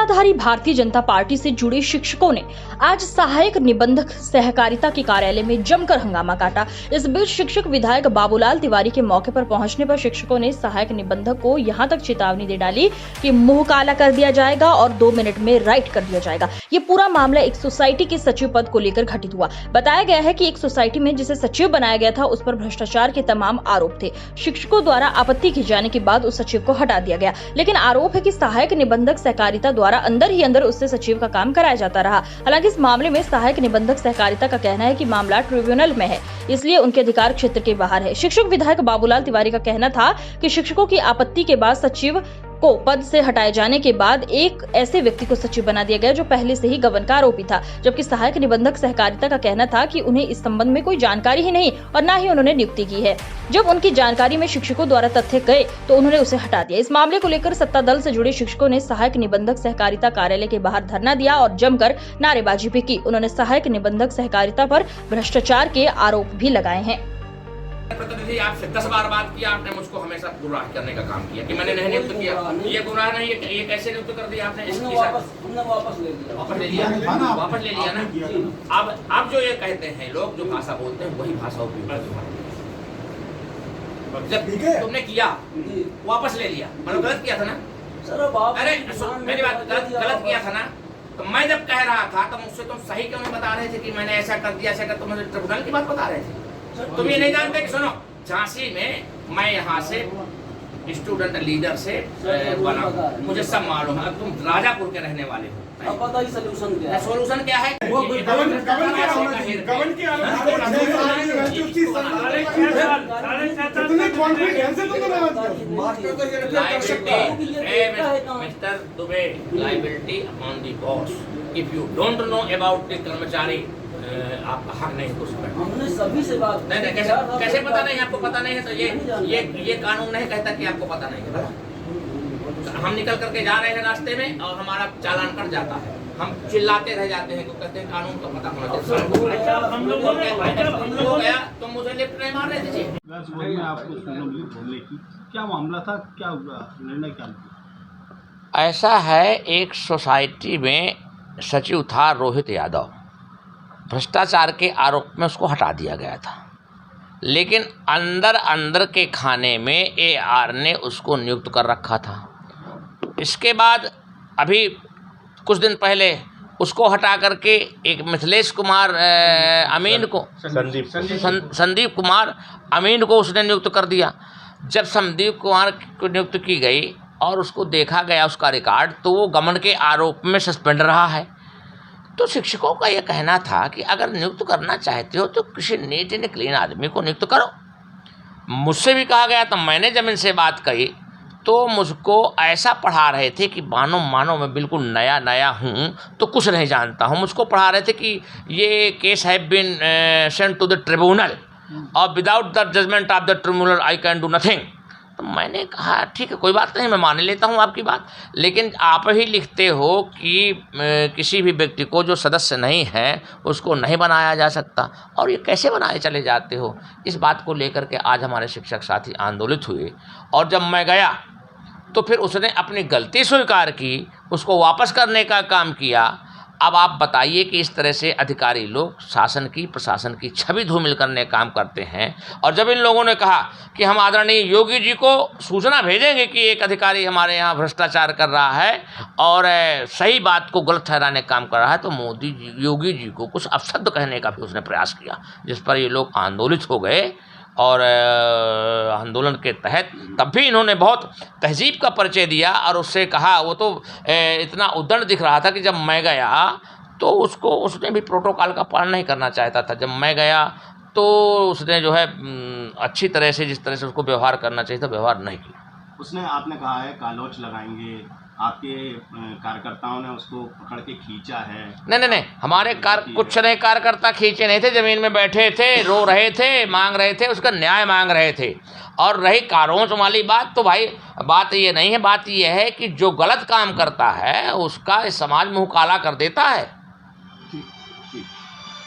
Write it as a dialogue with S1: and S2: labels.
S1: सत्ताधारी भारतीय जनता पार्टी से जुड़े शिक्षकों ने आज सहायक निबंधक सहकारिता के कार्यालय में जमकर हंगामा काटा। इस बीच शिक्षक विधायक बाबूलाल तिवारी के मौके पर पहुंचने पर शिक्षकों ने सहायक निबंधक को यहां तक चेतावनी दे डाली कि मुंह काला कर दिया जाएगा और 2 मिनट में राइट कर दिया जाएगा। ये पूरा मामला एक सोसाइटी के सचिव पद को लेकर घटित हुआ। बताया गया है कि एक सोसाइटी में जिसे सचिव बनाया गया था उस पर भ्रष्टाचार के तमाम आरोप थे। शिक्षकों द्वारा आपत्ति की जाने के बाद उस सचिव को हटा दिया गया, लेकिन आरोप है कि सहायक निबंधक सहकारिता द्वारा अंदर ही अंदर उससे सचिव का काम कराया जाता रहा। हालांकि इस मामले में सहायक निबंधक सहकारिता का कहना है कि मामला ट्रिब्यूनल में है, इसलिए उनके अधिकार क्षेत्र के बाहर है। शिक्षक विधायक बाबूलाल तिवारी का कहना था कि शिक्षकों की आपत्ति के बाद सचिव को पद से हटाए जाने के बाद एक ऐसे व्यक्ति को सचिव बना दिया गया जो पहले से ही गबन का आरोपी था, जबकि सहायक निबंधक सहकारिता का कहना था कि उन्हें इस संबंध में कोई जानकारी ही नहीं और न ही उन्होंने नियुक्ति की है। जब उनकी जानकारी में शिक्षकों द्वारा तथ्य गए तो उन्होंने उसे हटा दिया। इस मामले को लेकर सत्ता दल से जुड़े शिक्षकों ने सहायक निबंधक सहकारिता कार्यालय के बाहर धरना दिया और जमकर नारेबाजी भी की। उन्होंने सहायक निबंधक सहकारिता पर भ्रष्टाचार के आरोप भी लगाए हैं।
S2: प्रतिनिधि आपसे 10 बार बात किया, आपने मुझको हमेशा गुमराह करने का काम किया कि मैंने नहीं नियुक्त किया। ये गुमराह नहीं, ये कैसे नियुक्त कर दिया आपने? वापस ले लिया ना। अब जो ये कहते हैं लोग, जो भाषा बोलते हैं वही भाषा उपयोग करते। जब तुमने किया वापस ले लिया, मतलब गलत किया था ना सर। अरे मेरी बात, गलत किया था ना। तो मैं जब कह रहा था तो मुझसे तुम सही क्यों नहीं बता रहे थे कि मैंने ऐसा कर दिया, ऐसा कर? तुम मुझे ट्रिब्यूनल की बात बता रहे थे। तुम ये नहीं जानते कि सुनो, झांसी में मैं यहाँ से स्टूडेंट लीडर से बना, मुझे सब मालूम है। तुम राजापुर के रहने वाले हो, अब बताइए सोल्यूशन क्या है? सोल्यूशन क्या है? Mister Dubey, liability on the boss. If you don't know about the कर्मचारी, आपका हक नहीं है कुछ। हमने सभी से बात नहीं, कैसे पता नहीं? आपको पता नहीं है तो ये कानून नहीं कहता कि आपको पता नहीं है। हम निकल करके जा रहे हैं रास्ते में और हमारा चालान कट जाता है, हम चिल्लाते रह जाते हैं, तो कहते हैं कानून का पता होना चाहिए। हम लोग हो गया, तुम मुझे लिफ्ट नहीं मार रहे थे।
S3: क्या मामला था, क्या निर्णय क्या लिया?
S2: ऐसा है, एक सोसाइटी में सचिव था रोहित यादव, भ्रष्टाचार के आरोप में उसको हटा दिया गया था, लेकिन अंदर के खाने में AR ने उसको नियुक्त कर रखा था। इसके बाद अभी कुछ दिन पहले उसको हटा करके एक मिथिलेश कुमार अमीन को, संदीप कुमार अमीन को उसने नियुक्त कर दिया। जब संदीप कुमार को नियुक्त की गई और उसको देखा गया उसका रिकॉर्ड, तो वो गबन के आरोप में सस्पेंड रहा है। तो शिक्षकों का यह कहना था कि अगर नियुक्त करना चाहते हो तो किसी नीट एंड क्लीन आदमी को नियुक्त करो। मुझसे भी कहा गया, तो मैंने जब इनसे बात कही तो मुझको ऐसा पढ़ा रहे थे कि मानो मैं बिल्कुल नया हूँ, तो कुछ नहीं जानता हूँ। मुझको पढ़ा रहे थे कि ये case have been sent to the tribunal और without the judgment of the tribunal I can do nothing. तो मैंने कहा ठीक है, कोई बात नहीं, मैं मान लेता हूँ आपकी बात, लेकिन आप ही लिखते हो कि किसी भी व्यक्ति को जो सदस्य नहीं है उसको नहीं बनाया जा सकता, और ये कैसे बनाए चले जाते हो? इस बात को लेकर के आज हमारे शिक्षक साथी आंदोलित हुए, और जब मैं गया तो फिर उसने अपनी गलती स्वीकार की, उसको वापस करने का काम किया। अब आप बताइए कि इस तरह से अधिकारी लोग शासन की, प्रशासन की छवि धूमिल करने काम करते हैं। और जब इन लोगों ने कहा कि हम आदरणीय योगी जी को सूचना भेजेंगे कि एक अधिकारी हमारे यहाँ भ्रष्टाचार कर रहा है और सही बात को गलत ठहराने का काम कर रहा है, तो मोदी जी, योगी जी को कुछ अपशब्द कहने का भी उसने प्रयास किया, जिस पर ये लोग आंदोलित हो गए। और आंदोलन के तहत तब भी इन्होंने बहुत तहजीब का परिचय दिया और उससे कहा, वो तो इतना उद्दंड दिख रहा था कि जब मैं गया तो उसने भी प्रोटोकॉल का पालन नहीं करना चाहता था। जब मैं गया तो उसने जो है अच्छी तरह से, जिस तरह से उसको व्यवहार करना चाहिए था, व्यवहार नहीं किया।
S3: उसने, आपने कहा है कालोच लगाएंगे, आपके कार्यकर्ताओं ने उसको पकड़ के खींचा है।
S2: नहीं, हमारे कुछ नहीं, कार्यकर्ता खींचे नहीं थे, ज़मीन में बैठे थे, रो रहे थे, मांग रहे थे, उसका न्याय मांग रहे थे। और रही कारोच वाली बात, तो भाई बात ये नहीं है, बात ये है कि जो गलत काम करता है उसका समाज मुँह काला कर देता है।